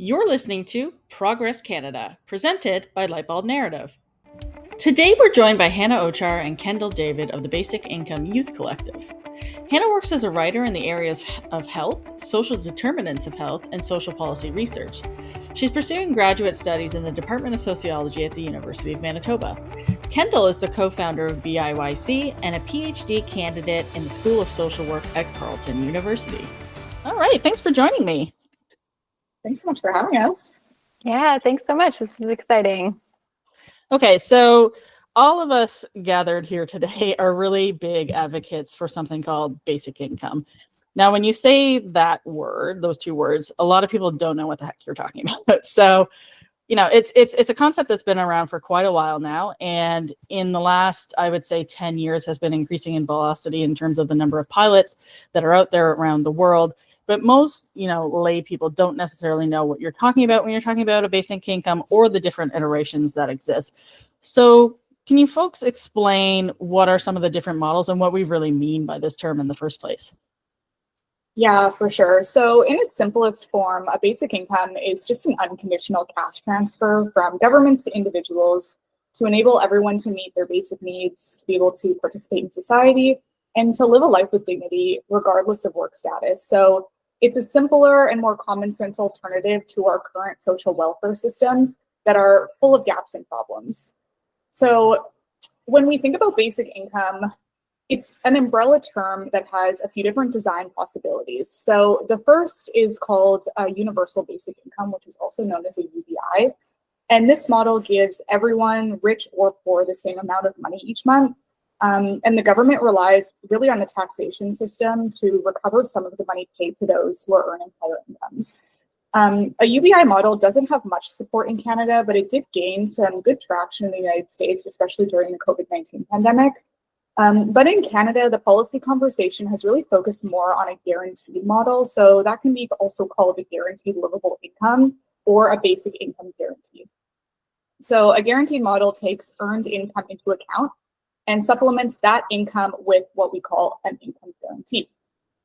You're listening to Progress Canada, presented by Lightbulb Narrative. Today we're joined by Hannah Owczar and Kendal David of the Basic Income Youth Collective. Hannah works as a writer in the areas of health, social determinants of health, and social policy research. She's pursuing graduate studies in the Department of Sociology at the University of Manitoba. Kendal is the co-founder of BIYC and a PhD candidate in the School of Social Work at Carleton University. All right, thanks for joining me. Thanks so much for having us. Yeah, thanks so much. This is exciting. Okay, so all of us gathered here today are really big advocates for something called basic income. Now, when you say that word, those two words, a lot of people don't know what the heck you're talking about. So, you know, it's a concept that's been around for quite a while now. And in the last, I would say 10 years has been increasing in velocity in terms of the number of pilots that are out there around the world. But most, lay people don't necessarily know what you're talking about when you're talking about a basic income or the different iterations that exist. So can you folks explain what are some of the different models and what we really mean by this term in the first place? Yeah, for sure. So in its simplest form, a basic income is just an unconditional cash transfer from government to individuals to enable everyone to meet their basic needs, to be able to participate in society, and to live a life with dignity, regardless of work status. So it's a simpler and more common sense alternative to our current social welfare systems that are full of gaps and problems. So when we think about basic income, it's an umbrella term that has a few different design possibilities. So the first is called universal basic income, which is also known as a UBI. And this model gives everyone, rich or poor, the same amount of money each month. And the government relies really on the taxation system to recover some of the money paid to those who are earning higher incomes. A UBI model doesn't have much support in Canada, but it did gain some good traction in the United States, especially during the COVID-19 pandemic. But in Canada, the policy conversation has really focused more on a guaranteed model. So that can be also called a guaranteed livable income or a basic income guarantee. So a guaranteed model takes earned income into account and supplements that income with what we call an income guarantee.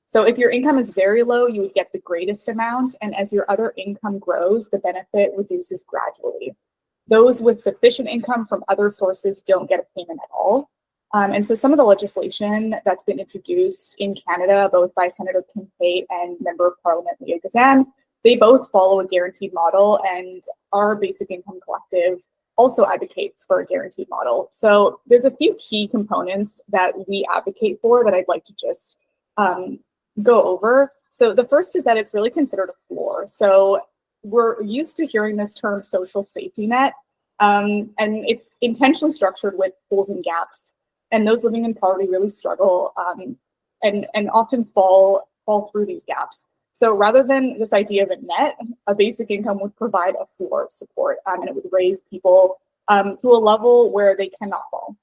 So if your income is very low, you would get the greatest amount, and as your other income grows, the benefit reduces gradually. Those with sufficient income from other sources don't get a payment at all. And so some of the legislation that's been introduced in Canada, both by Senator Kincaid and Member of Parliament Leah Gazan, they both follow a guaranteed model, and our Basic Income Collective also advocates for a guaranteed model. So there's a few key components that we advocate for that I'd like to just go over. So the first is that it's really considered a floor. So we're used to hearing this term social safety net, and it's intentionally structured with holes and gaps. And those living in poverty really struggle and often fall through these gaps. So rather than this idea of a net, a basic income would provide a floor of support, and it would raise people to a level where they cannot fall.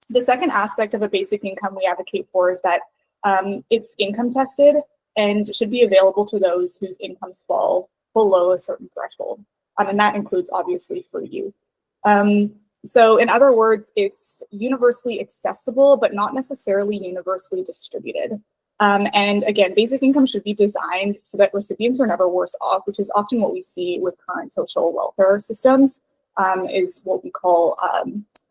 The second aspect of a basic income we advocate for is that it's income tested and should be available to those whose incomes fall below a certain threshold. And that includes obviously for youth. So in other words, it's universally accessible, but not necessarily universally distributed. And again, basic income should be designed so that recipients are never worse off, which is often what we see with current social welfare systems, is what we call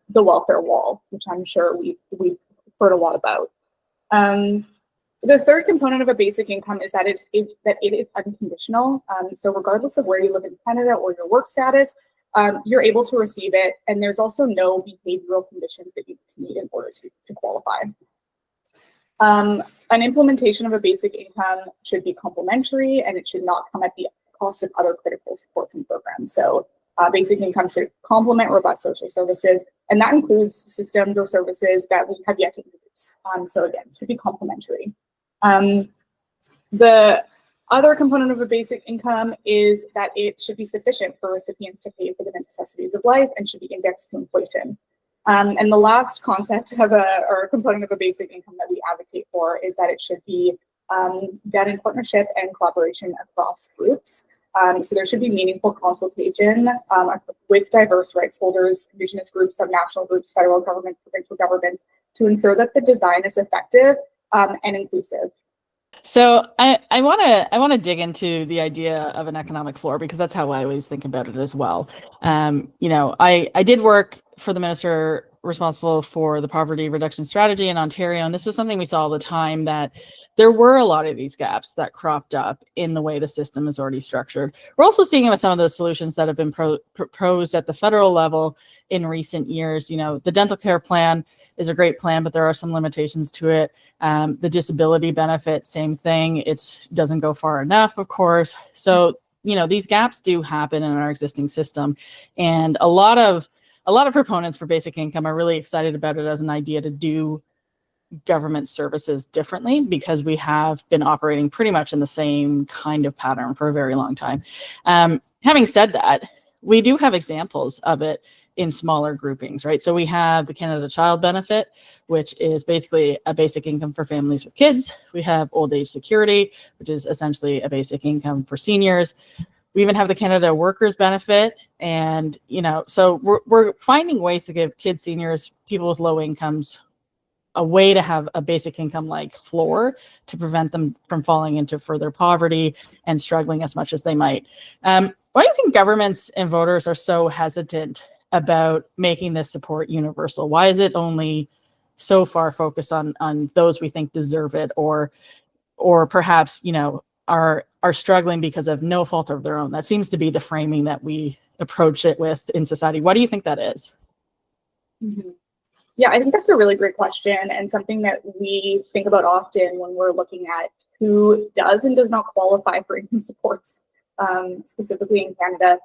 the welfare wall, which I'm sure we've heard a lot about. The third component of a basic income is that it is unconditional. So regardless of where you live in Canada or your work status, you're able to receive it, and there's also no behavioral conditions that you need to meet in order to qualify. An implementation of a basic income should be complementary, and it should not come at the cost of other critical supports and programs. So basic income should complement robust social services, and that includes systems or services that we have yet to introduce. So again, it should be complementary. The other component of a basic income is that it should be sufficient for recipients to pay for the necessities of life and should be indexed to inflation. And the last concept of or component of a basic income that we advocate for is that it should be done in partnership and collaboration across groups. So there should be meaningful consultation with diverse rights holders, Indigenous groups, subnational groups, federal governments, provincial governments, to ensure that the design is effective and inclusive. So I want to dig into the idea of an economic floor because that's how I always think about it as well. I did work for the minister responsible for the poverty reduction strategy in Ontario, and this was something we saw all the time, that there were a lot of these gaps that cropped up in the way the system is already structured. We're also seeing it with some of the solutions that have been proposed at the federal level in recent years. The dental care plan is a great plan, but there are some limitations to it. The disability benefit, same thing. It doesn't go far enough, of course. So, these gaps do happen in our existing system. And a lot of proponents for basic income are really excited about it as an idea to do government services differently, because we have been operating pretty much in the same kind of pattern for a very long time. Having said that, we do have examples of it in smaller groupings, right? So we have the Canada Child Benefit, which is basically a basic income for families with kids. We have old age security, which is essentially a basic income for seniors. We even have the Canada Workers Benefit. And, so we're finding ways to give kids, seniors, people with low incomes, a way to have a basic income like floor to prevent them from falling into further poverty and struggling as much as they might. Why do you think governments and voters are so hesitant about making this support universal? Why is it only so far focused on those we think deserve it, or perhaps are struggling because of no fault of their own? That seems to be the framing that we approach it with in society. Why do you think that is? Mm-hmm. Yeah, I think that's a really great question, and something that we think about often when we're looking at who does and does not qualify for income supports, specifically in Canada.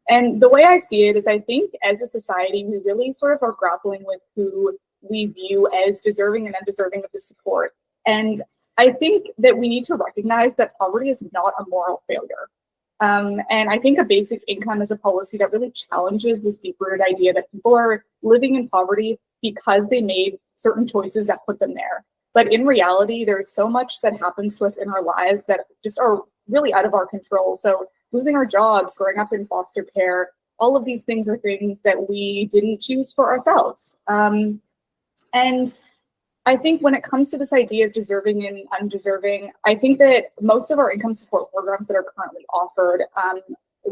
And the way I see it is, I think as a society, we really sort of are grappling with who we view as deserving and undeserving of the support. And I think that we need to recognize that poverty is not a moral failure. And I think a basic income is a policy that really challenges this deep-rooted idea that people are living in poverty because they made certain choices that put them there. But in reality, there's so much that happens to us in our lives that just are really out of our control. So losing our jobs, growing up in foster care, all of these things are things that we didn't choose for ourselves. And I think when it comes to this idea of deserving and undeserving, I think that most of our income support programs that are currently offered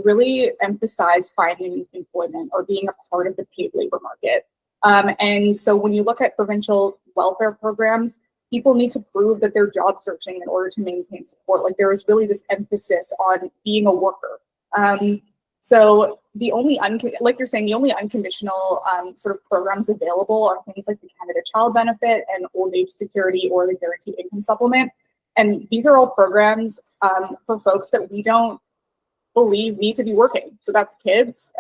really emphasize finding employment or being a part of the paid labor market. And so when you look at provincial welfare programs, people need to prove that they're job searching in order to maintain support. Like, there is really this emphasis on being a worker. So the only, like you're saying, the only unconditional sort of programs available are things like the Canada Child Benefit and old age security or the Guaranteed Income Supplement. And these are all programs for folks that we don't believe need to be working. So that's kids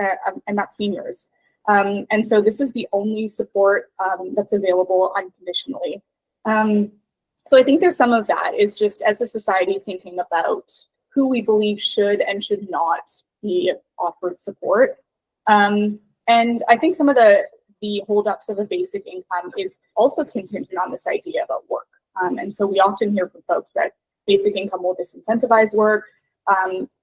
and that's seniors. And so this is the only support that's available unconditionally. So I think there's some of that is just as a society thinking about who we believe should and should not be offered support. And I think some of the holdups of a basic income is also contingent on this idea about work. And so we often hear from folks that basic income will disincentivize work.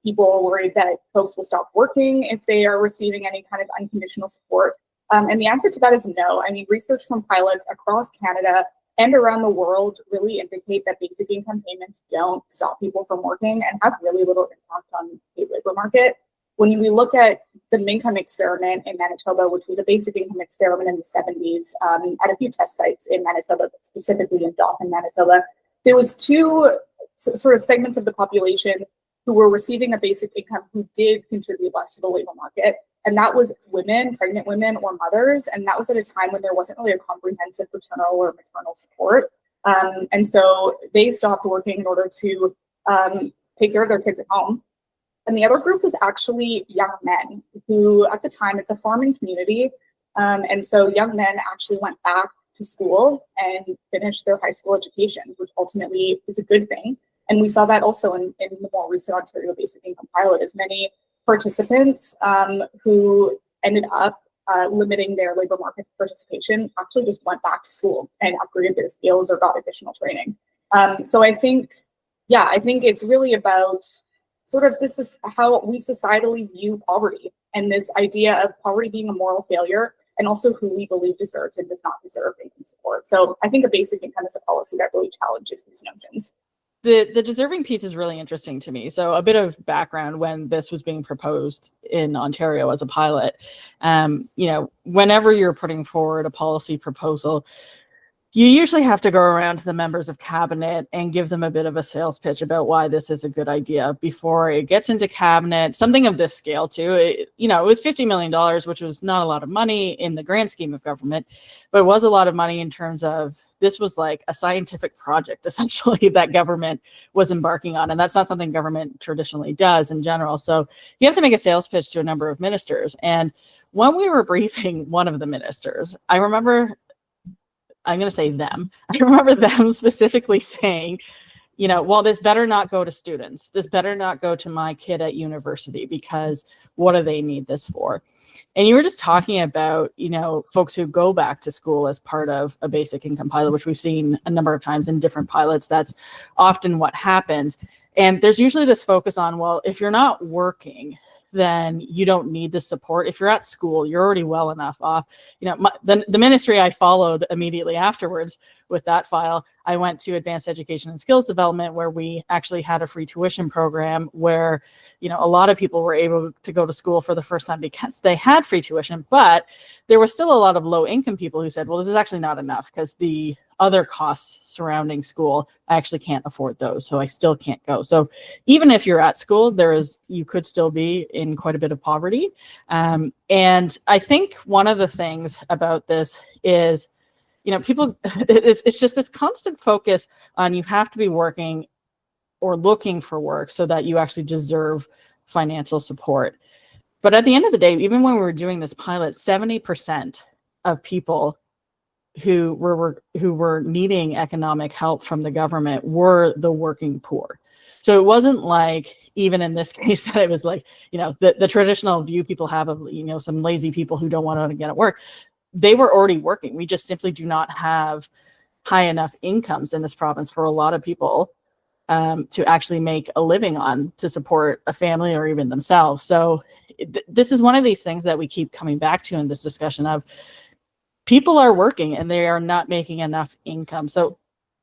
People are worried that folks will stop working if they are receiving any kind of unconditional support. And the answer to that is no. I mean, research from pilots across Canada and around the world really indicate that basic income payments don't stop people from working and have really little impact on the paid labor market. When we look at the Mincome experiment in Manitoba, which was a basic income experiment in the 70s at a few test sites in Manitoba, but specifically in Dauphin, Manitoba, there was two sort of segments of the population who were receiving a basic income who did contribute less to the labor market. And that was women, pregnant women, or mothers. And that was at a time when there wasn't really a comprehensive paternal or maternal support. And so they stopped working in order to take care of their kids at home. And the other group was actually young men who, at the time, it's a farming community. And so young men actually went back to school and finished their high school education, which ultimately is a good thing. And we saw that also in the more recent Ontario Basic Income Pilot, as many participants who ended up limiting their labor market participation actually just went back to school and upgraded their skills or got additional training. So I think it's really about sort of this is how we societally view poverty and this idea of poverty being a moral failure and also who we believe deserves and does not deserve income support. So I think a basic income is a policy that really challenges these notions. the deserving piece is really interesting to me. So a bit of background: when this was being proposed in Ontario as a pilot, whenever you're putting forward a policy proposal, you usually have to go around to the members of cabinet and give them a bit of a sales pitch about why this is a good idea before it gets into cabinet. Something of this scale too. It was $50 million, which was not a lot of money in the grand scheme of government, but it was a lot of money in terms of this was like a scientific project essentially that government was embarking on. And that's not something government traditionally does in general. So you have to make a sales pitch to a number of ministers. And when we were briefing one of the ministers, I'm going to say them. I remember them specifically saying, well, this better not go to students. This better not go to my kid at university, because what do they need this for? And you were just talking about, folks who go back to school as part of a basic income pilot, which we've seen a number of times in different pilots. That's often what happens. And there's usually this focus on, well, if you're not working, then you don't need the support. If you're at school, you're already well enough off. The ministry I followed immediately afterwards with that file, I went to advanced education and skills development, where we actually had a free tuition program where, a lot of people were able to go to school for the first time because they had free tuition, but there were still a lot of low income people who said, well, this is actually not enough because the other costs surrounding school, I actually can't afford those, so I still can't go. So even if you're at school, you could still be in quite a bit of poverty. And I think one of the things about this is, people, it's just this constant focus on you have to be working or looking for work so that you actually deserve financial support. But at the end of the day, even when we were doing this pilot, 70% of people who were needing economic help from the government were the working poor. So it wasn't like, even in this case, that it was like, the traditional view people have of, some lazy people who don't want to get at work. They were already working. We just simply do not have high enough incomes in this province for a lot of people to actually make a living on, to support a family or even themselves. So this is one of these things that we keep coming back to in this discussion of, people are working and they are not making enough income. So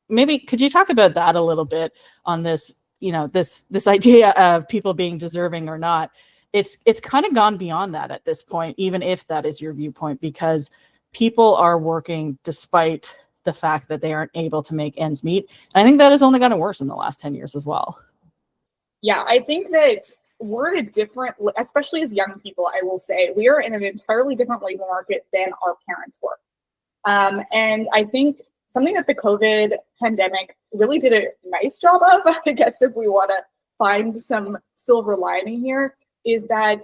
maybe could you talk about that a little bit on this, this idea of people being deserving or not? It's kind of gone beyond that at this point, even if that is your viewpoint, because people are working despite the fact that they aren't able to make ends meet. And I think that has only gotten worse in the last 10 years as well. Yeah, I think that we're in a different, especially as young people, I will say, we are in an entirely different labor market than our parents were. And I think something that the COVID pandemic really did a nice job of, I guess if we want to find some silver lining here, is that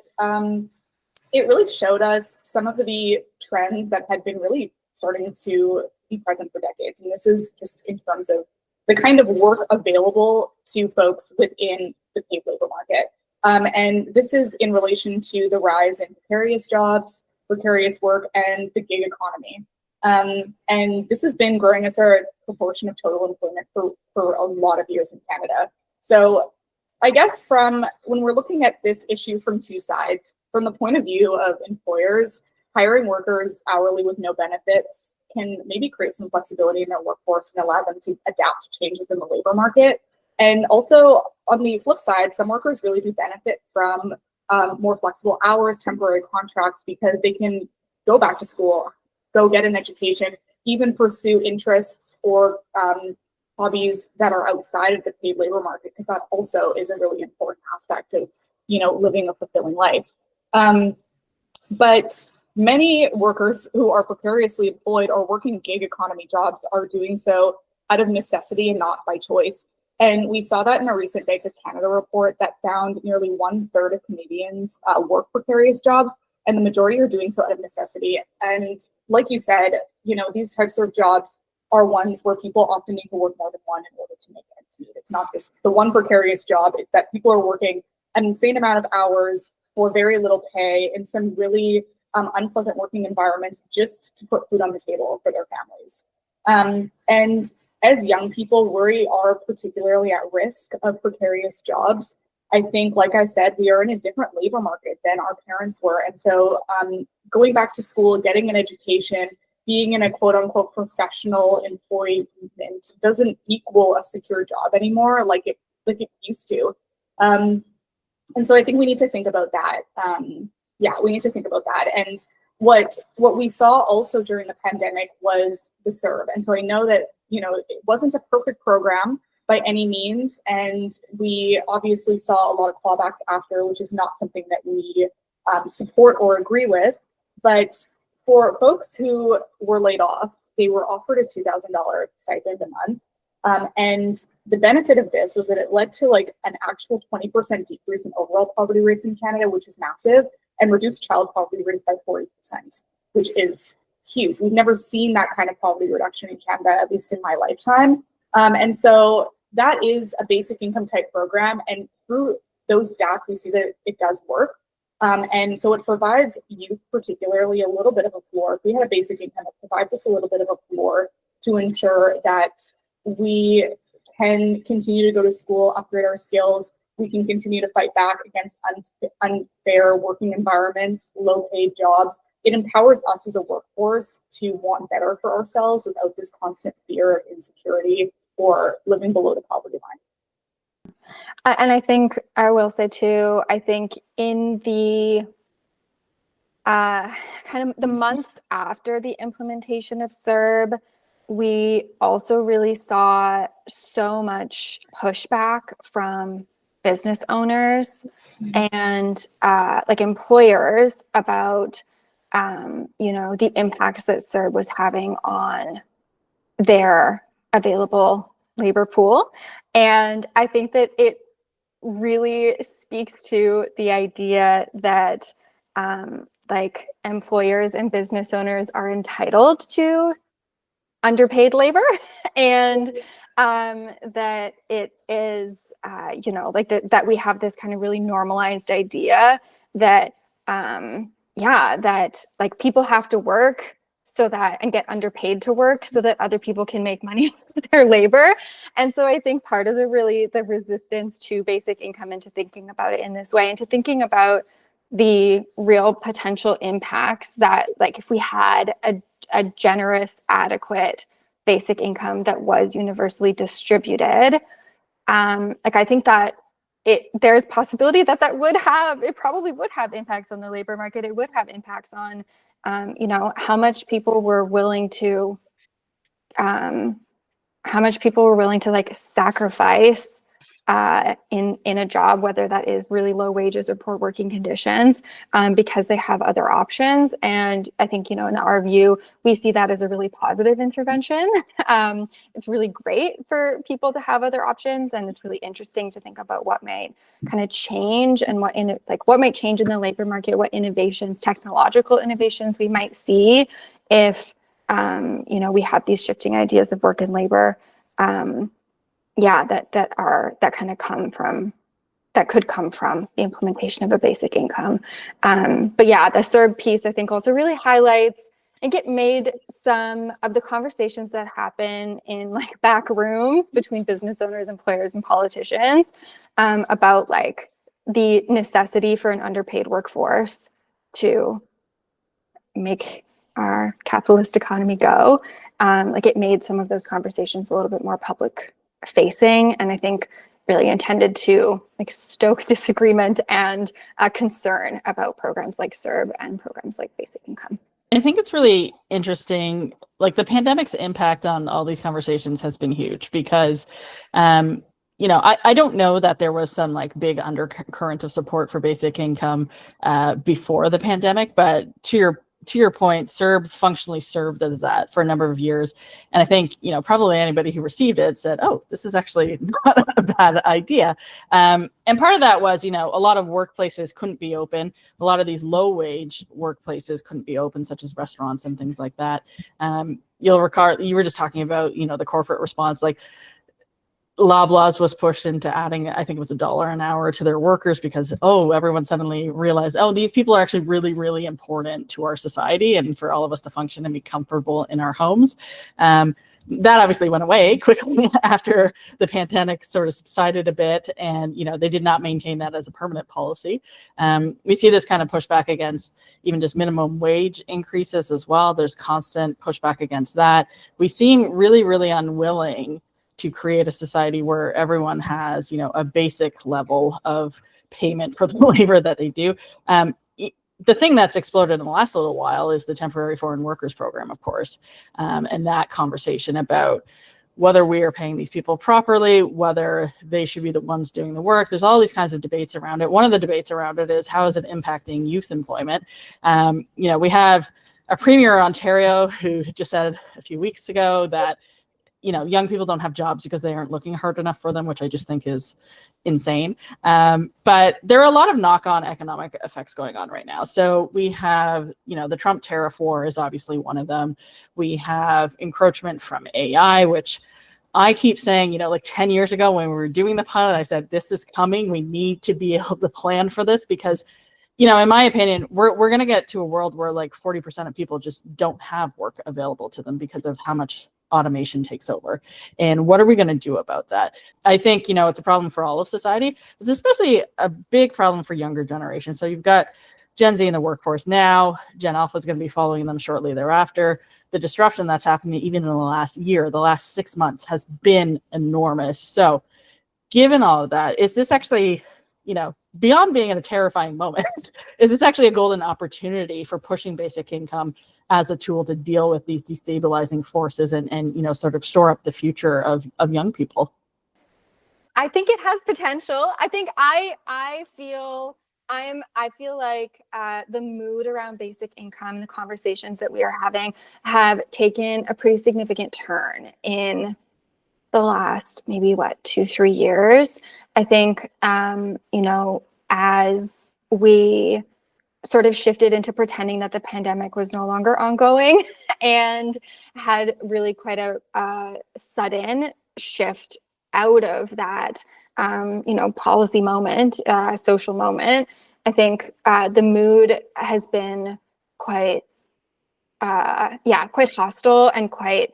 it really showed us some of the trends that had been really starting to be present for decades. And this is just in terms of the kind of work available to folks within the paid labor market. And this is in relation to the rise in precarious jobs, precarious work, and the gig economy. And this has been growing as a proportion of total employment for a lot of years in Canada. So I guess from when we're looking at this issue from two sides, from the point of view of employers, hiring workers hourly with no benefits can maybe create some flexibility in their workforce and allow them to adapt to changes in the labor market. And also on the flip side, some workers really do benefit from more flexible hours, temporary contracts, because they can go back to school, go get an education, even pursue interests or hobbies that are outside of the paid labor market, because that also is a really important aspect of, living a fulfilling life. But many workers who are precariously employed or working gig economy jobs are doing so out of necessity and not by choice. And we saw that in a recent Bank of Canada report that found nearly 1/3 of Canadians work precarious jobs, and the majority are doing so out of necessity. And like you said, these types of jobs are ones where people often need to work more than one in order to make ends meet. It's not just the one precarious job, it's that people are working an insane amount of hours for very little pay in some really unpleasant working environments just to put food on the table for their families. And as young people, we are particularly at risk of precarious jobs. I think, like I said, we are in a different labor market than our parents were. And so going back to school, getting an education, being in a quote unquote professional employment doesn't equal a secure job anymore like it used to. And so I think we need to think about that. We need to think about that. And what we saw also during the pandemic was the CERB. And so I know that, it wasn't a perfect program by any means. And we obviously saw a lot of clawbacks after, which is not something that we support or agree with. But for folks who were laid off, they were offered a $2,000 stipend a month. And the benefit of this was that it led to like an actual 20% decrease in overall poverty rates in Canada, which is massive, and reduced child poverty rates by 40%, which is huge. We've never seen that kind of poverty reduction in Canada, at least in my lifetime. And so that is a basic income type program. And through those stats, we see that it does work. And so it provides youth particularly a little bit of a floor. If we had a basic income, it provides us a little bit of a floor to ensure that we can continue to go to school, upgrade our skills. We can continue to fight back against unfair working environments, low paid jobs. It empowers us as a workforce to want better for ourselves without this constant fear of insecurity or living below the poverty line. And I think I will say too, I think in the kind of the months after the implementation of CERB, we also really saw so much pushback from business owners and like employers about the impacts that CERB was having on their available labor pool. And I think that it really speaks to the idea that like employers and business owners are entitled to underpaid labor, and that it is like that we have this kind of really normalized idea that that like people have to work so that and get underpaid to work so that other people can make money with their labor. And so I think part of the resistance to basic income and to thinking about it in this way and to thinking about the real potential impacts that, like, if we had a generous, adequate basic income that was universally distributed, like I think that there's possibility that it probably would have impacts on the labor market. It would have impacts on how much people were willing to like sacrifice in a job, whether that is really low wages or poor working conditions, because they have other options. And I think, in our view, we see that as a really positive intervention. It's really great for people to have other options. And it's really interesting to think about what might kind of change and what might change in the labor market, what innovations, technological innovations we might see if, we have these shifting ideas of work and labor. That could come from the implementation of a basic income. But yeah, the CERB piece, I think, also really highlights and made some of the conversations that happen in like back rooms between business owners, employers, and politicians about like the necessity for an underpaid workforce to make our capitalist economy go. Like it made some of those conversations a little bit more public facing, and I think really intended to like stoke disagreement and concern about programs like CERB and programs like basic income. I think it's really interesting, like the pandemic's impact on all these conversations has been huge because I don't know that there was some like big undercurrent of support for basic income before the pandemic, but to your point, CERB functionally served as that for a number of years. And I think, probably anybody who received it said, oh, this is actually not a bad idea. And part of that was, a lot of workplaces couldn't be open. A lot of these low wage workplaces couldn't be open, such as restaurants and things like that. You'll recall, you were just talking about, the corporate response, like Loblaws was pushed into adding, I think it was $1 an hour to their workers because, everyone suddenly realized, these people are actually really, really important to our society and for all of us to function and be comfortable in our homes. That obviously went away quickly after the pandemic sort of subsided a bit, and they did not maintain that as a permanent policy. We see this kind of pushback against even just minimum wage increases as well. There's constant pushback against that. We seem really, really unwilling to create a society where everyone has, a basic level of payment for the labor that they do. The thing that's exploded in the last little while is the temporary foreign workers program, of course, and that conversation about whether we are paying these people properly, whether they should be the ones doing the work. There's all these kinds of debates around it. One of the debates around it is, how is it impacting youth employment? We have a premier of Ontario who just said a few weeks ago that young people don't have jobs because they aren't looking hard enough for them, which I just think is insane. But there are a lot of knock-on economic effects going on right now. So we have, the Trump tariff war is obviously one of them. We have encroachment from AI, which I keep saying, like 10 years ago when we were doing the pilot, I said, this is coming. We need to be able to plan for this because, in my opinion, we're going to get to a world where like 40% of people just don't have work available to them because of how much automation takes over. And what are we going to do about that? I think, it's a problem for all of society. It's especially a big problem for younger generations. So you've got Gen Z in the workforce now. Gen Alpha is going to be following them shortly thereafter. The disruption that's happening even in the last year, the last 6 months, has been enormous. So given all of that, is this actually, beyond being in a terrifying moment, is this actually a golden opportunity for pushing basic income as a tool to deal with these destabilizing forces and sort of shore up the future of young people? I think it has potential. I think I feel like the mood around basic income, the conversations that we are having, have taken a pretty significant turn in the last maybe 2-3 years. I think as we sort of shifted into pretending that the pandemic was no longer ongoing and had really quite a sudden shift out of that, policy moment, social moment. I think the mood has been quite hostile and quite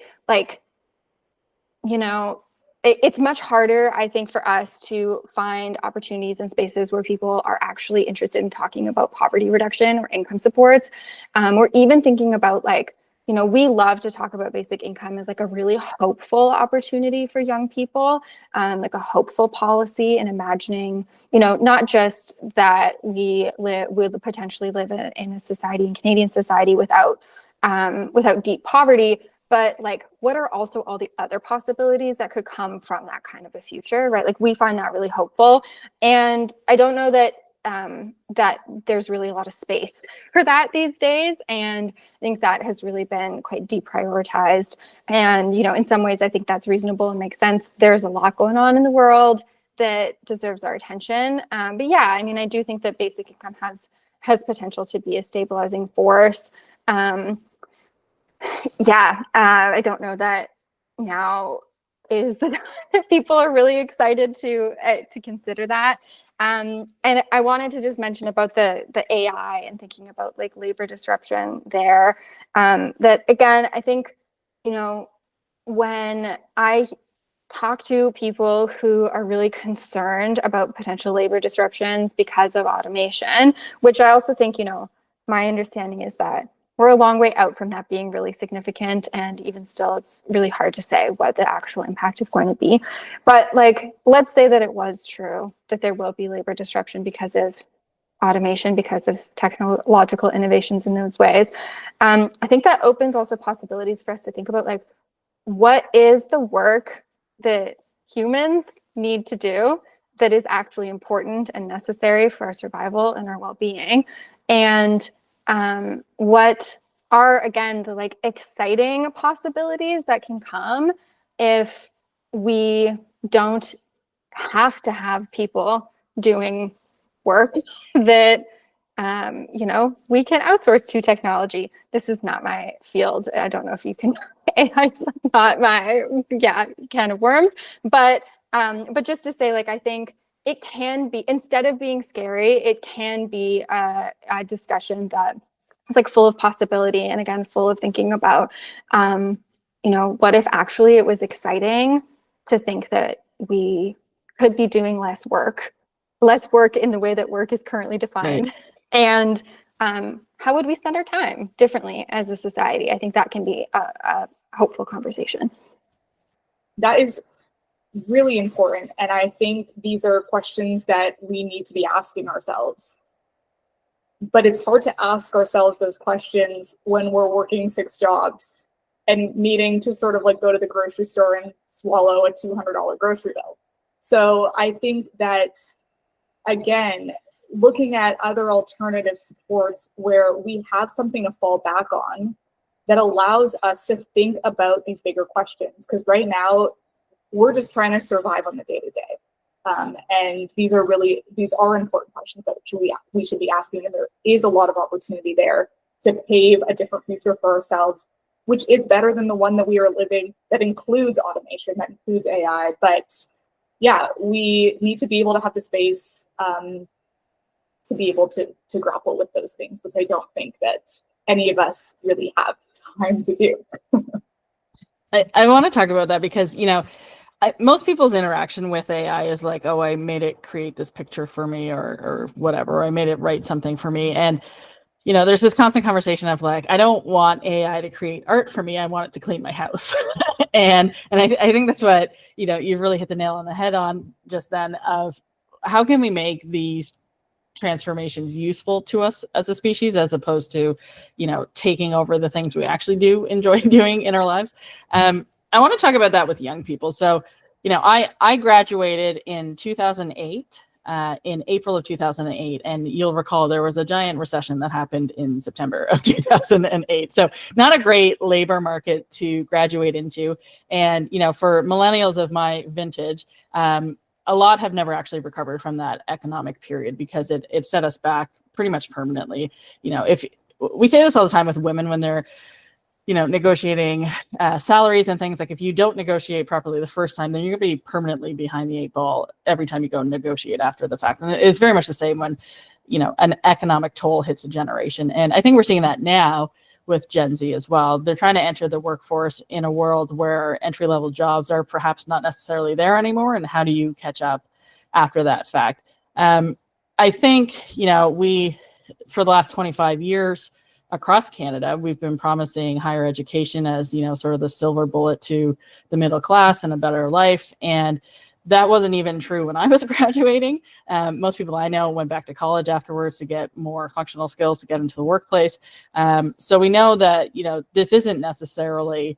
it's much harder, I think, for us to find opportunities and spaces where people are actually interested in talking about poverty reduction or income supports, or even thinking about we love to talk about basic income as a really hopeful opportunity for young people, a hopeful policy, and imagining, not just that we would potentially live in a society, in Canadian society, without deep poverty, but what are also all the other possibilities that could come from that kind of a future, right? We find that really hopeful. And I don't know that that there's really a lot of space for that these days. And I think that has really been quite deprioritized. And, in some ways, I think that's reasonable and makes sense. There's a lot going on in the world that deserves our attention. But yeah, I do think that basic income has potential to be a stabilizing force. I don't know that now is the people are really excited to consider that. And I wanted to just mention about the AI and thinking about labor disruption there. That again, I think, when I talk to people who are really concerned about potential labor disruptions because of automation, which I also think, my understanding is that we're a long way out from that being really significant. And even still, it's really hard to say what the actual impact is going to be. But let's say that it was true that there will be labor disruption because of automation, because of technological innovations in those ways. I think that opens also possibilities for us to think about what is the work that humans need to do that is actually important and necessary for our survival and our well-being. And what are, again, the exciting possibilities that can come if we don't have to have people doing work that, we can outsource to technology. This is not my field. I don't know if you can, AI's not my, can of worms, but just to say, I think it can be, instead of being scary, it can be a discussion that is full of possibility, and again, full of thinking about what if actually it was exciting to think that we could be doing less work in the way that work is currently defined. Right. And how would we spend our time differently as a society? I think that can be a hopeful conversation. That is really important. And I think these are questions that we need to be asking ourselves. But it's hard to ask ourselves those questions when we're working 6 jobs and needing to sort of like go to the grocery store and swallow a $200 grocery bill. So I think that, again, looking at other alternative supports where we have something to fall back on that allows us to think about these bigger questions. Because right now, we're just trying to survive on the day-to-day. And these are important questions that we should be asking. And there is a lot of opportunity there to pave a different future for ourselves, which is better than the one that we are living that includes automation, that includes AI. But yeah, we need to be able to have the space to be able to grapple with those things, which I don't think that any of us really have time to do. I want to talk about that because, most people's interaction with AI is like, oh, I made it create this picture for me or whatever. I made it write something for me. And, there's this constant conversation of like, I don't want AI to create art for me. I want it to clean my house. and I think that's what, you really hit the nail on the head on just then of how can we make these transformations useful to us as a species, as opposed to, taking over the things we actually do enjoy doing in our lives. I want to talk about that with young people. So, I graduated in 2008, in April of 2008, and you'll recall there was a giant recession that happened in September of 2008. So not a great labor market to graduate into. And, for millennials of my vintage, a lot have never actually recovered from that economic period because it set us back pretty much permanently. If we say this all the time with women when they're negotiating salaries and things, like if you don't negotiate properly the first time, then you're going to be permanently behind the 8 ball every time you go and negotiate after the fact. And it's very much the same when, an economic toll hits a generation. And I think we're seeing that now with Gen Z as well. They're trying to enter the workforce in a world where entry-level jobs are perhaps not necessarily there anymore. And how do you catch up after that fact? I think, we, for the last 25 years, across Canada, we've been promising higher education as, sort of the silver bullet to the middle class and a better life. And that wasn't even true when I was graduating. Most people I know went back to college afterwards to get more functional skills to get into the workplace. So we know that, this isn't necessarily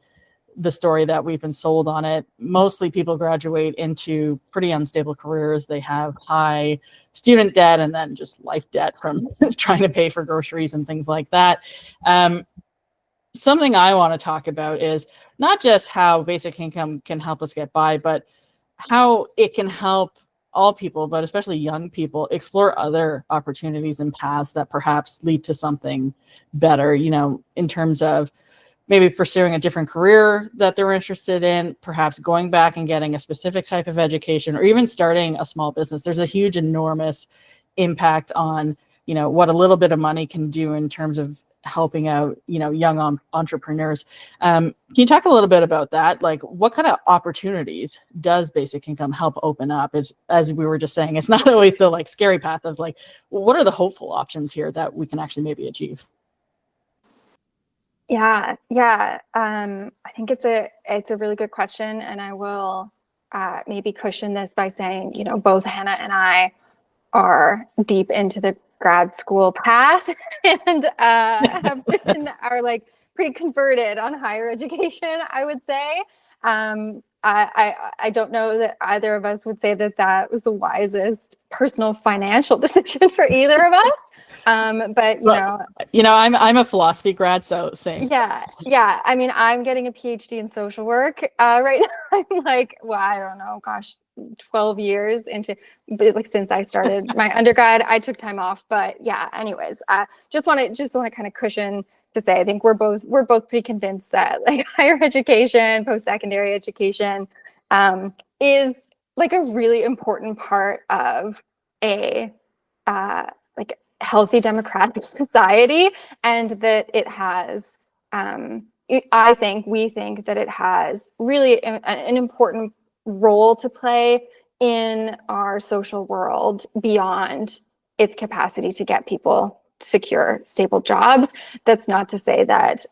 the story that we've been sold on it. Mostly people graduate into pretty unstable careers. They have high student debt and then just life debt from trying to pay for groceries and things like that. Something I want to talk about is not just how basic income can help us get by, but how it can help all people, but especially young people, explore other opportunities and paths that perhaps lead to something better, in terms of maybe pursuing a different career that they're interested in, perhaps going back and getting a specific type of education, or even starting a small business. There's a huge, enormous impact on, what a little bit of money can do in terms of helping out, young entrepreneurs. Can you talk a little bit about that? Like, what kind of opportunities does basic income help open up? As we were just saying, it's not always the like scary path of like, well, what are the hopeful options here that we can actually maybe achieve? Yeah. I think it's a really good question, and I will maybe cushion this by saying, both Hannah and I are deep into the grad school path and are like pretty converted on higher education, I would say. I don't know that either of us would say that was the wisest personal financial decision for either of us. But I'm a philosophy grad, so same. Yeah. I mean, I'm getting a PhD in social work right now. I'm like, well, I don't know, gosh, 12 years into, but like since I started my undergrad, I took time off. But yeah, anyways, just want to kind of cushion to say, I think we're both pretty convinced that like higher education, post-secondary education is like a really important part of a like healthy democratic society, and that it has we think that it has really an important role to play in our social world beyond its capacity to get people secure, stable jobs. That's not to say that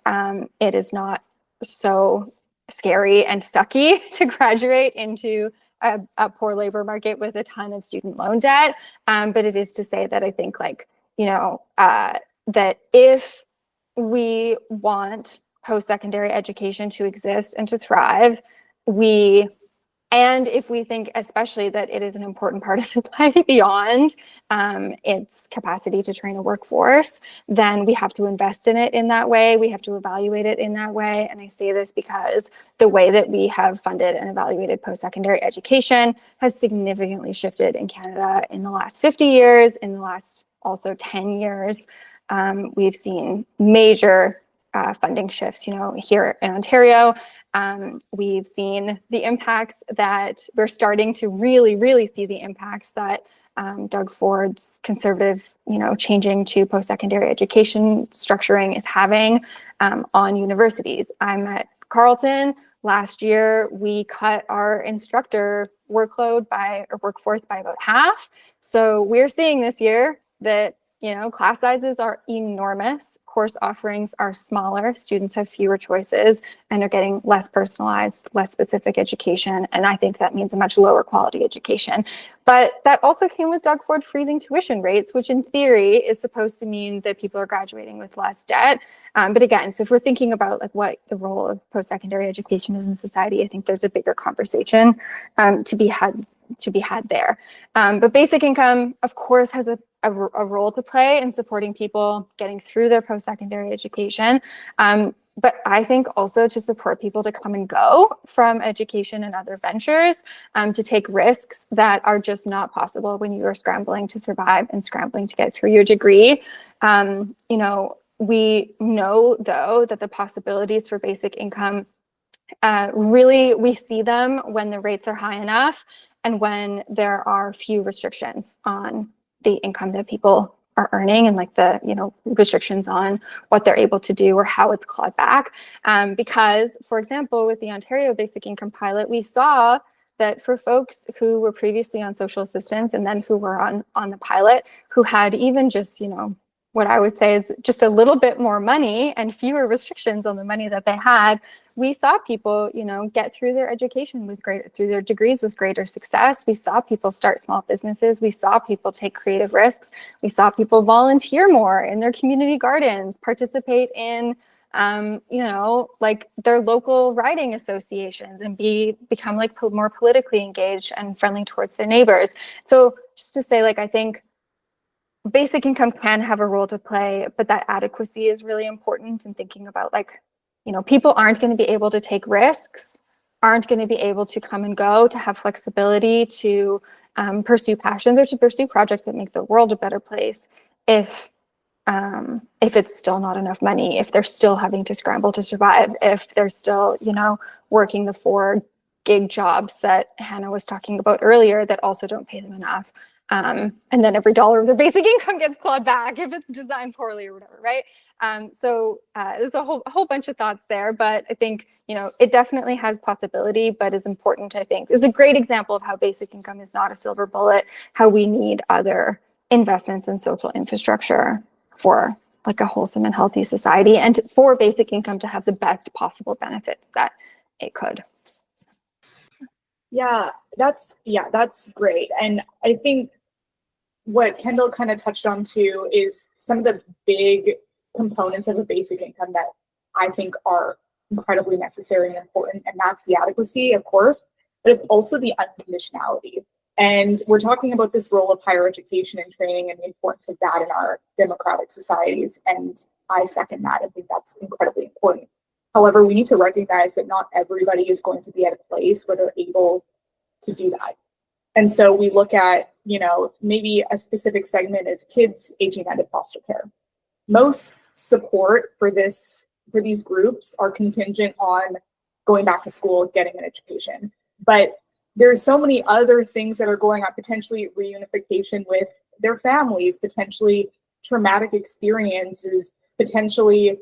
it is not so scary and sucky to graduate into a poor labor market with a ton of student loan debt. But it is to say that I think, like, that if we want post-secondary education to exist and to thrive, and if we think especially that it is an important part of society beyond its capacity to train a workforce, then we have to invest in it in that way. We have to evaluate it in that way. And I say this because the way that we have funded and evaluated post-secondary education has significantly shifted in Canada in the last 50 years, in the last also 10 years. We've seen major funding shifts, here in Ontario. We've seen the impacts that we're starting to really see the impacts that Doug Ford's conservative, changing to post-secondary education structuring is having on universities. I'm at Carleton. Last year, we cut our instructor workforce by about half. So we're seeing this year that class sizes are enormous, course offerings are smaller, students have fewer choices and are getting less personalized, less specific education. And I think that means a much lower quality education. But that also came with Doug Ford freezing tuition rates, which in theory is supposed to mean that people are graduating with less debt. But again, so if we're thinking about like what the role of post-secondary education is in society, I think there's a bigger conversation to be had there. But basic income, of course, has a role to play in supporting people getting through their post-secondary education. But I think also to support people to come and go from education and other ventures, to take risks that are just not possible when you are scrambling to survive and scrambling to get through your degree. We know, though, that the possibilities for basic income, really, we see them when the rates are high enough and when there are few restrictions on the income that people are earning and like the, restrictions on what they're able to do or how it's clawed back. Because, for example, with the Ontario Basic Income Pilot, we saw that for folks who were previously on social assistance and then who were on the pilot, who had even just, what I would say is just a little bit more money and fewer restrictions on the money that they had, we saw people, get through their education through their degrees with greater success. We saw people start small businesses. We saw people take creative risks. We saw people volunteer more in their community gardens, participate in, like their local riding associations and become like more politically engaged and friendly towards their neighbors. So just to say, like, I think basic income can have a role to play, but that adequacy is really important in thinking about, like, people aren't going to be able to take risks, aren't going to be able to come and go, to have flexibility, to pursue passions or to pursue projects that make the world a better place if it's still not enough money, if they're still having to scramble to survive, if they're still, working the 4 gig jobs that Hannah was talking about earlier that also don't pay them enough. And then every dollar of their basic income gets clawed back if it's designed poorly or whatever, right? So there's a whole bunch of thoughts there, but I think, it definitely has possibility, but is important, I think. It's a great example of how basic income is not a silver bullet, how we need other investments in social infrastructure for like a wholesome and healthy society and for basic income to have the best possible benefits that it could. Yeah, that's great. And I think what Kendal kind of touched on too is some of the big components of a basic income that I think are incredibly necessary and important, and that's the adequacy, of course, but it's also the unconditionality. And we're talking about this role of higher education and training and the importance of that in our democratic societies, and I second that. I think that's incredibly important. However, we need to recognize that not everybody is going to be at a place where they're able to do that. And so we look at, maybe a specific segment is kids aging out of foster care. Most support for these groups are contingent on going back to school, getting an education. But there's so many other things that are going on, potentially reunification with their families, potentially traumatic experiences, potentially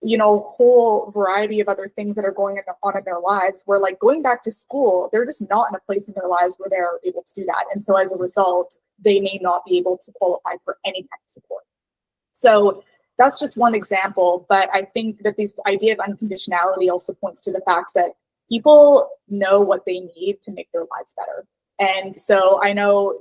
whole variety of other things that are going on in their lives, where like going back to school, they're just not in a place in their lives where they're able to do that. And so as a result, they may not be able to qualify for any kind of support. So that's just one example, but I think that this idea of unconditionality also points to the fact that people know what they need to make their lives better. And so I know,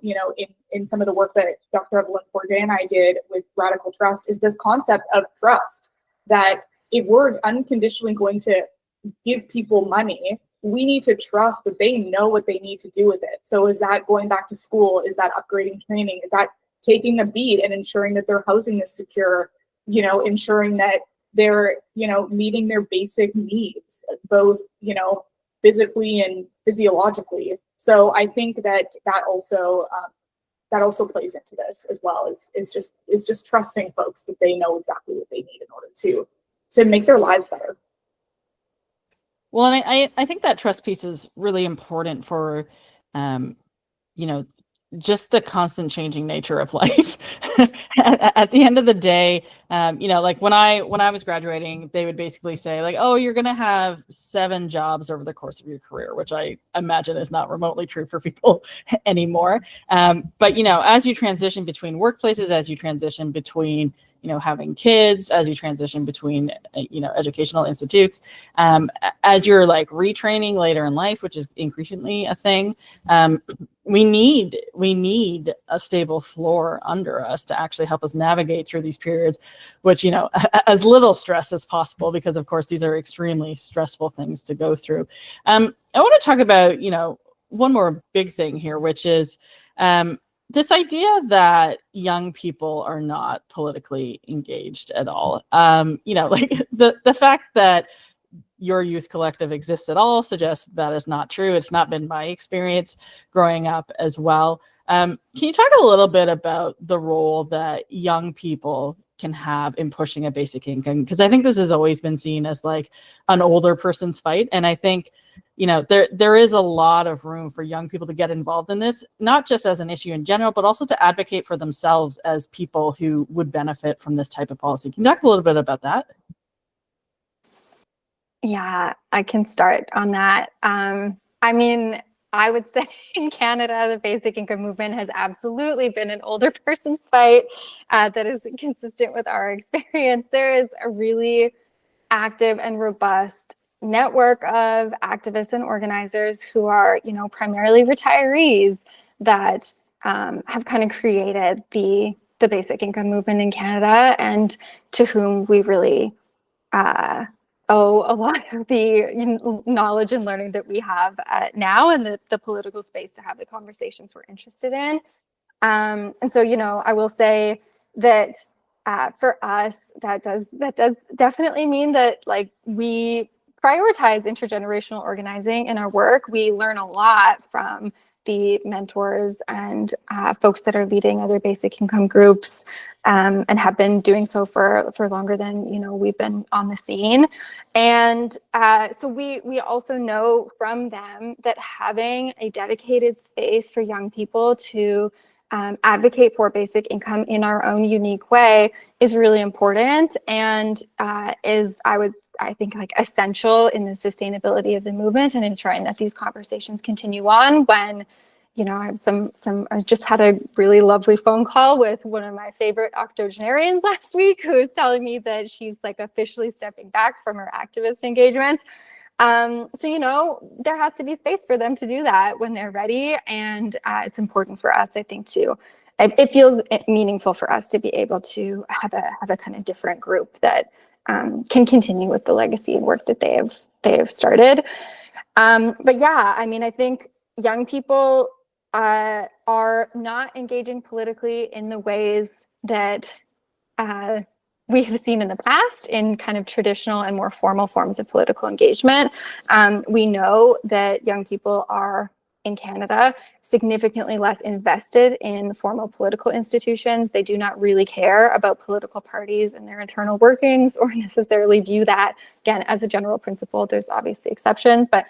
in some of the work that Dr. Evelyn Forget and I did with Radical Trust is this concept of trust, that if we're unconditionally going to give people money, we need to trust that they know what they need to do with it. So is that going back to school? Is that upgrading training? Is that taking a beat and ensuring that their housing is secure? Ensuring that they're, meeting their basic needs, both, physically and physiologically. So I think that also plays into this as well. Is just trusting folks that they know exactly what they need in order to make their lives better. Well, and I think that trust piece is really important for, just the constant changing nature of life. At the end of the day, like when I was graduating, they would basically say like, oh, you're going to have 7 jobs over the course of your career, which I imagine is not remotely true for people anymore. But, as you transition between workplaces, as you transition between, having kids, as you transition between, educational institutes, as you're like retraining later in life, which is increasingly a thing, we need a stable floor under us to actually help us navigate through these periods, which, as little stress as possible, because of course these are extremely stressful things to go through. I want to talk about, one more big thing here, which is this idea that young people are not politically engaged at all. Like the fact that your youth collective exists at all suggests that is not true. It's not been my experience growing up as well. Can you talk a little bit about the role that young people can have in pushing a basic income? Because I think this has always been seen as like an older person's fight. And I think, there is a lot of room for young people to get involved in this, not just as an issue in general, but also to advocate for themselves as people who would benefit from this type of policy. Can you talk a little bit about that? Yeah, I can start on that. I would say in Canada, the basic income movement has absolutely been an older person's fight that is consistent with our experience. There is a really active and robust network of activists and organizers who are, primarily retirees that have kind of created the basic income movement in Canada, and to whom we really owe a lot of the knowledge and learning that we have now, and the political space to have the conversations we're interested in. And so, I will say that for us, that does definitely mean that like we prioritize intergenerational organizing in our work. We learn a lot from the mentors and folks that are leading other basic income groups and have been doing so for longer than we've been on the scene. And so we also know from them that having a dedicated space for young people to advocate for basic income in our own unique way is really important, and is I think like essential in the sustainability of the movement and ensuring that these conversations continue on. When I have I just had a really lovely phone call with one of my favorite octogenarians last week, who is telling me that she's like officially stepping back from her activist engagements. So, there has to be space for them to do that when they're ready. And it's important for us, I think, it feels meaningful for us to be able to have a kind of different group that can continue with the legacy and work that they have started. But yeah, I think young people are not engaging politically in the ways that we have seen in the past in kind of traditional and more formal forms of political engagement. We know that young people are in Canada significantly less invested in formal political institutions. They do not really care about political parties and their internal workings, or necessarily view that, again, as a general principle. There's obviously exceptions, but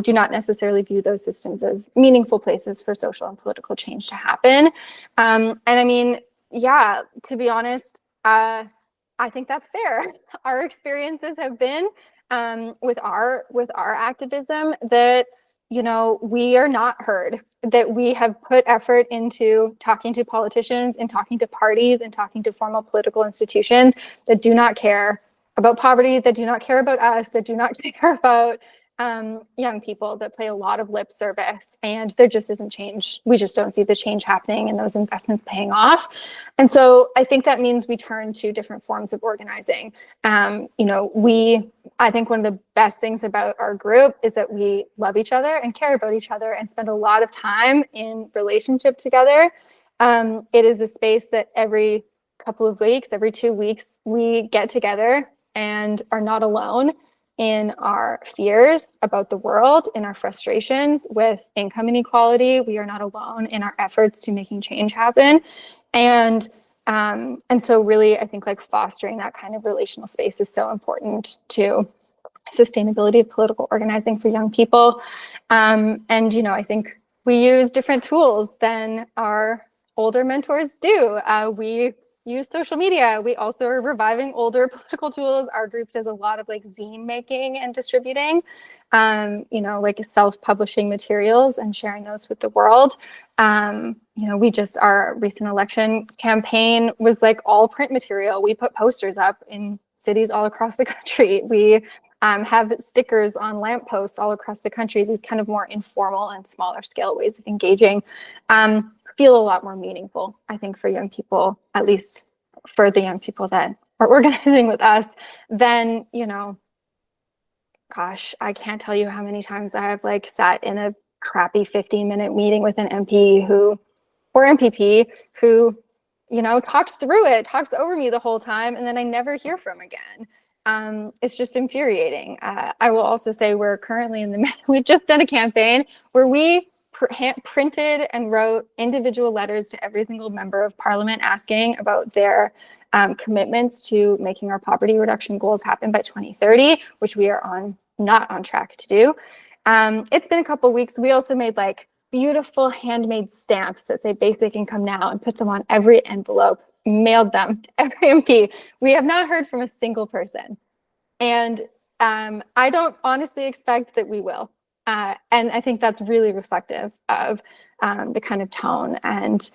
do not necessarily view those systems as meaningful places for social and political change to happen. And to be honest, I think that's fair. Our experiences have been with our activism that, you know, we are not heard, that we have put effort into talking to politicians and talking to parties and talking to formal political institutions that do not care about poverty, that do not care about us, that do not care about young people, that play a lot of lip service, and there just isn't change. We just don't see the change happening and those investments paying off. And so I think that means we turn to different forms of organizing. You know, I think one of the best things about our group is that we love each other and care about each other and spend a lot of time in relationship together. It is a space that every couple of weeks, every 2 weeks, we get together and are not alone in our fears about the world, in our frustrations with income inequality. We are not alone in our efforts to making change happen. And so really, I think like fostering that kind of relational space is so important to sustainability of political organizing for young people. And, you know, I think we use different tools than our older mentors do. We use social media. We also are reviving older political tools. Our group does a lot of like zine making and distributing, you know, like self-publishing materials and sharing those with the world. You know, our recent election campaign was like all print material. We put posters up in cities all across the country. We have stickers on lampposts all across the country. These kind of more informal and smaller scale ways of engaging feel a lot more meaningful, I think, for young people, at least for the young people that are organizing with us, than, you know, gosh, I can't tell you how many times I have like sat in a crappy 15-minute meeting with an MP or MPP who, you know, talks over me the whole time, and then I never hear from again. It's just infuriating. I will also say we're currently we've just done a campaign where we printed and wrote individual letters to every single member of parliament asking about their commitments to making our poverty reduction goals happen by 2030, which we are not on track to do. It's been a couple weeks. We also made like beautiful handmade stamps that say basic income now and put them on every envelope, mailed them to every MP. We have not heard from a single person. And I don't honestly expect that we will. And I think that's really reflective of the kind of tone and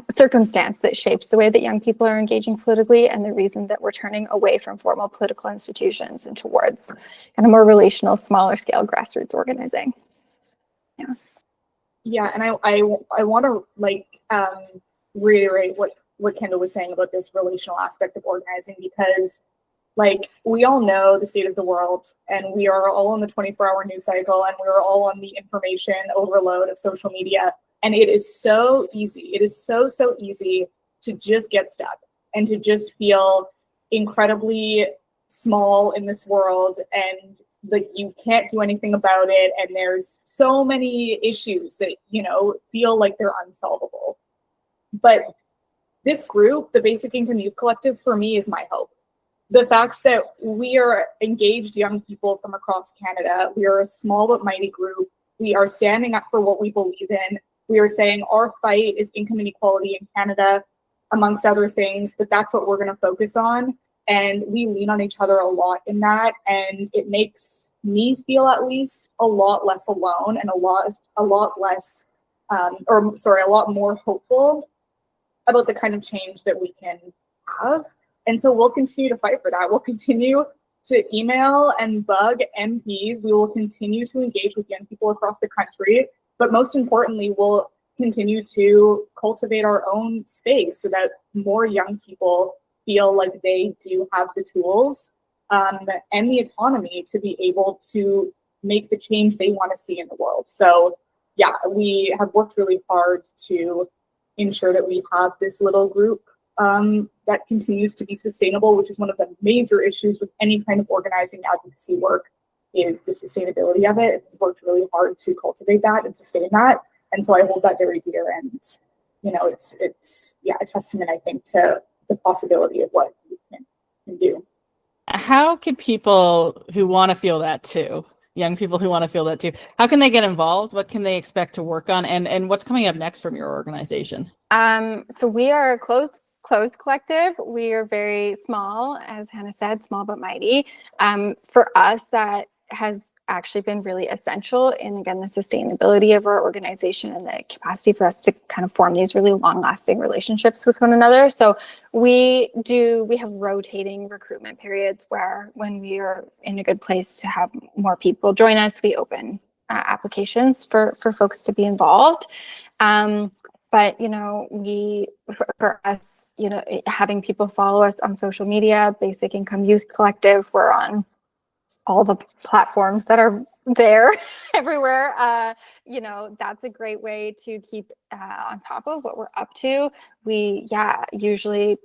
circumstance that shapes the way that young people are engaging politically, and the reason that we're turning away from formal political institutions and towards kind of more relational, smaller scale grassroots organizing. Yeah, and I want to like reiterate what Kendal was saying about this relational aspect of organizing, because like we all know the state of the world, and we are all on the 24-hour news cycle, and we're all on the information overload of social media. And it is so easy. It is so easy to just get stuck and to just feel incredibly small in this world, and like you can't do anything about it. And there's so many issues that, you know, feel like they're unsolvable. But this group, the Basic Income Youth Collective, for me is my hope. The fact that we are engaged young people from across Canada, we are a small but mighty group. We are standing up for what we believe in. We are saying our fight is income inequality in Canada, amongst other things, but that's what we're going to focus on. And we lean on each other a lot in that. And it makes me feel at least a lot less alone and a lot more hopeful about the kind of change that we can have. And so we'll continue to fight for that. We'll continue to email and bug MPs. We will continue to engage with young people across the country. But most importantly, we'll continue to cultivate our own space so that more young people feel like they do have the tools and the autonomy to be able to make the change they want to see in the world. So yeah, we have worked really hard to ensure that we have this little group that continues to be sustainable, which is one of the major issues with any kind of organizing advocacy work, is the sustainability of it. We've worked really hard to cultivate that and sustain that. And so I hold that very dear. And, you know, it's a testament, I think, to the possibility of what we can do. How can people who want to feel that too, young people who want to feel that too, how can they get involved? What can they expect to work on? And what's coming up next from your organization? So we are closed closed collective. We are very small, as Hannah said, small but mighty. For us, that has actually been really essential in, again, the sustainability of our organization and the capacity for us to kind of form these really long-lasting relationships with one another. So we have rotating recruitment periods where, when we are in a good place to have more people join us, we open applications for folks to be involved. But, for us, having people follow us on social media, Basic Income Youth Collective, we're on all the platforms that are there everywhere. That's a great way to keep on top of what we're up to. We always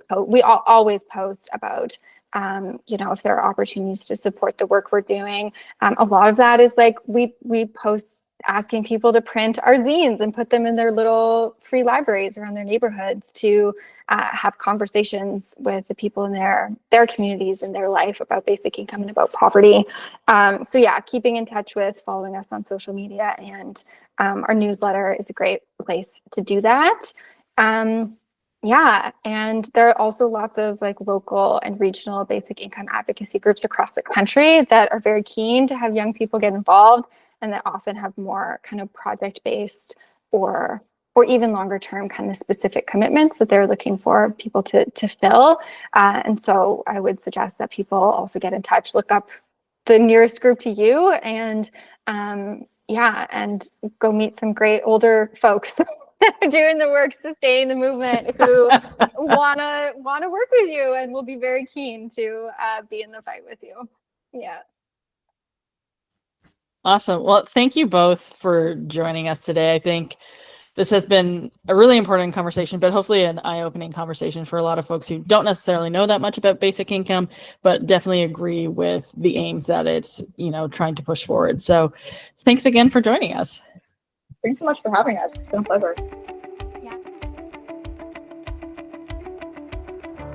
post about, if there are opportunities to support the work we're doing. A lot of that is like we post asking people to print our zines and put them in their little free libraries around their neighborhoods to have conversations with the people in their communities and their life about basic income and about poverty. Keeping in touch with, following us on social media, and our newsletter is a great place to do that. And there are also lots of like local and regional basic income advocacy groups across the country that are very keen to have young people get involved, and that often have more kind of project-based or even longer term kind of specific commitments that they're looking for people to fill. And so I would suggest that people also get in touch, look up the nearest group to you, and and go meet some great older folks that are doing the work, sustaining the movement, who wanna work with you and will be very keen to be in the fight with you. Yeah. Awesome. Well, thank you both for joining us today. I think this has been a really important conversation, but hopefully an eye-opening conversation for a lot of folks who don't necessarily know that much about basic income, but definitely agree with the aims that it's, trying to push forward. So thanks again for joining us. Thanks so much for having us. It's been a pleasure.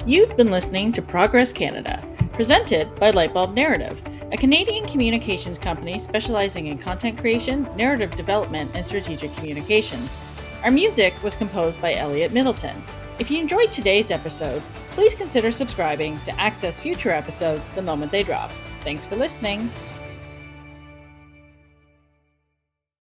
You've been listening to Progress Canada, presented by Lightbulb Narrative, a Canadian communications company specializing in content creation, narrative development, and strategic communications. Our music was composed by Elliot Middleton. If you enjoyed today's episode, please consider subscribing to access future episodes the moment they drop. Thanks for listening.